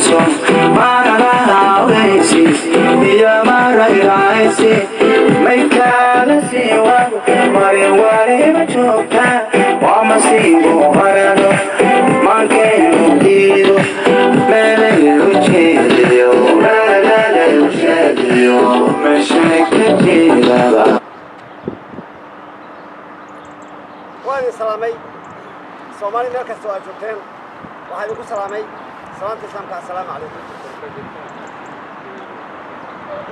son Marana oasis Ya Marairaisi Maikala siwa Mariwari machoka Wamasigo harano Mankenu kido Mele luchilio Mele luchilio Mesheke kilaba وأنا سلامي سومالي ملك السؤال جبتين وهاي يقول سلامي سلامة الإسلام السلام عليكم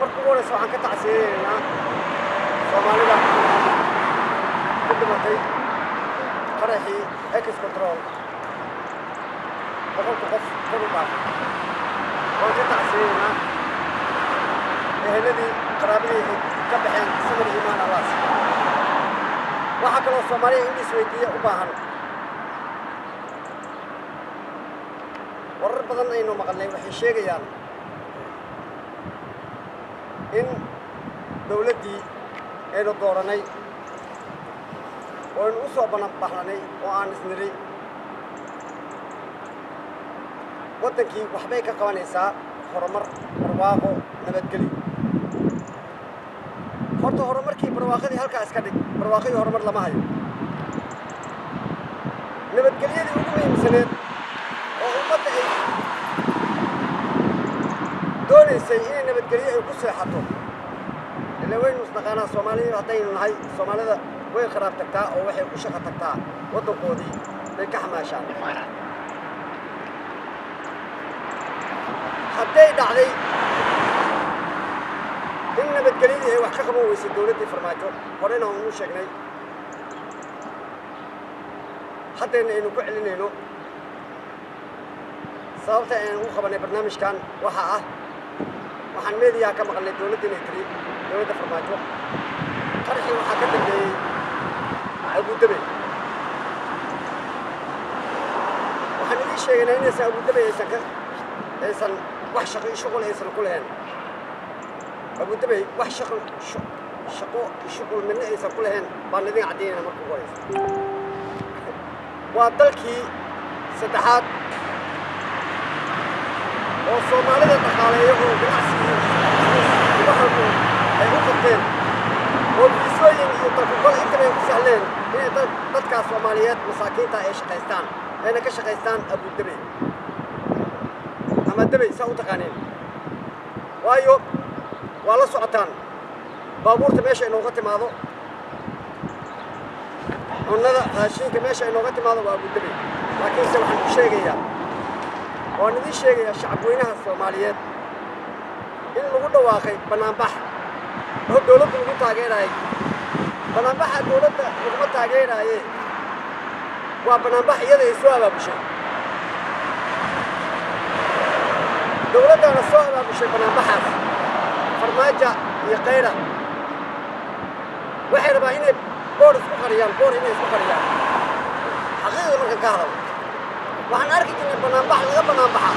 مركبون سواء كنت عسيرنا سومالي لا كل ما تي فرحي إكس كنترول بقول تقف كل بعض وكنت عسيرنا هذي قرابي كبحين سمر إيمان الله waxa kale oo Soomaaliya in isweydiiyo u baahan warar badan aynu maqalnay waxay sheegayaan in dawladdii aynu dooranay oo aynu u soo baxnay oo aan isniri wadankii waxbay ka qabanaysaa horumar barwaaqo nabadgelyo horta horumarkii barwaaqadii halka iska dhig barwaaqadii horumar lama hayo nabadgelyadii ugu muhiimsaneed oo ummadda ay doonaysay inay nabadgelyo ay ku seexato ilaa waynu isnaqaanaa Soomaaliya haddaynu nahay Soomaalida way kharaab tagtaa oo waxay ku shaqo tagtaa waddankoodii bay ka xamaashaan hadday dhacday إن نبتقليدي هي وحكا قبو ويسي دولتي فرماجو قرينا ونو شاكناي حتى إنو كعلين إنو صابتا إنو خباني برنامج كان وحاقه وحان ميديا كما قال لي دولتي نهتري دولتي فرماجو قرحي وحاكا تبدي أبو دبي وحان إلي شاكنا إنسا أبو دبي إيسان وحشاقي شغل إيسان كلهن أبو دبي wax shaqo min aysan ku lahayn baan idin cadeynaa markuu qorayso waa dalkii saddexaad oo Soomaalida dhaqaaleeyo oo ganacsiga ay u qabteen oo bisooyin iyo dalkooda intay ku sahleen in dadka Soomaaliyeed masaakiinta ay shaqaystaan ayna ka shaqaystaan Abu Dhabi ama Dhabi saa u taqaaneen waayo ولا سعتان بابور تمشي إنه قتي ماذا ونذا هالشيء تمشي إنه قتي ماذا وأبو دبي لكن سمح الشيء جيا وندي الشيء جيا شعبوينها الصوماليات إن الوضع واقعي بنامبح هو الدولة الوضع تاجر هاي بنامبح الدولة الوضع تاجر هاي وبنامبح يده يسوى بشيء دولة أنا سوى بشيء بنامبحها فرماجة يقيرة waxay rabaa inay boor isku qariyaan boor inay isku qariyaan xaqiiqada marka ka hadal waxaan arki jirnay banaanbax laga banaanbaxa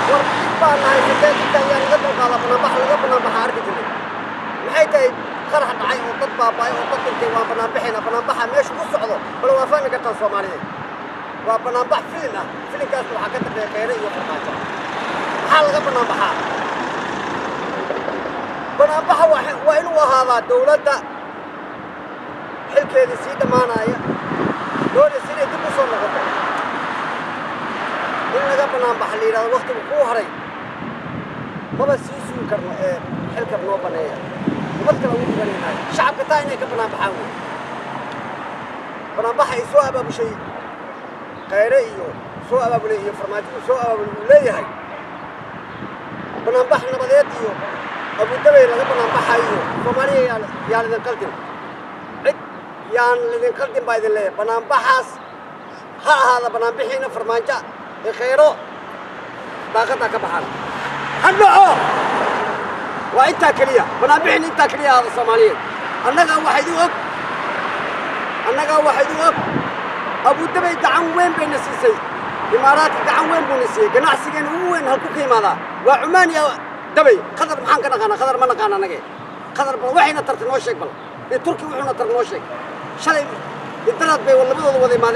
war baan nahay dadka ayaa laga dalqaada banaanbax laga banaanbaxa arki jirnay maxay tahay qarax dhacay oo dad baabay oo dad dhintay waa banaanbaxina banaanbaxa meesha ku socdo bal waa fahmi kartaa Soomaaliyeed waa banaanbax filin ah filinkaas waxa ka dambeeya qeyre iyo farmaajo maxaa laga banaanbaxaa banaanbaxa waa inuu ahaadaa dawladda xilkeedii sii dhammaanaya doonaysa inay dib u soo noqoto in laga banaanbaxa la yidhahdo waqtigu kuu haray maba sii sugi karno ee xilka noo baneeya umad kale ugu dhiganaynahay shacabka taa inay ka banaanbaxaan wey banaanbaxa ay soo abaabushay qeyre iyo soo abaabulay iyo farmaajo soo abaabulay uu leeyahay banaanbax nabadeed iyo أبو دبي لقى بنامبحايو Soomaaliya yaa lidin qaldin cid yaan lidin qaldin baa idin leeyahay banaanbaxaas ha ahaada banaanbixiina farmaajo ee khayro daaqada ka baxaan hadhoco waa intaa kaliya banaanbixin intaa kaliya hada Soomaaliyeed annaga waxay du og Abu Dhabi gacan weyn bay nasiisay imaaraadka gacan weyn buu nasiiyay ganacsigeena ugu weyn halku ka yimaada waa Cumaan iyo دبي قدر محن كنا قانا قدر ما نقانا نجى قدر وحين ترك نوشك بل التركي وحنا ترك نوشك شلي الثلاث بي ولا بدو وذي ما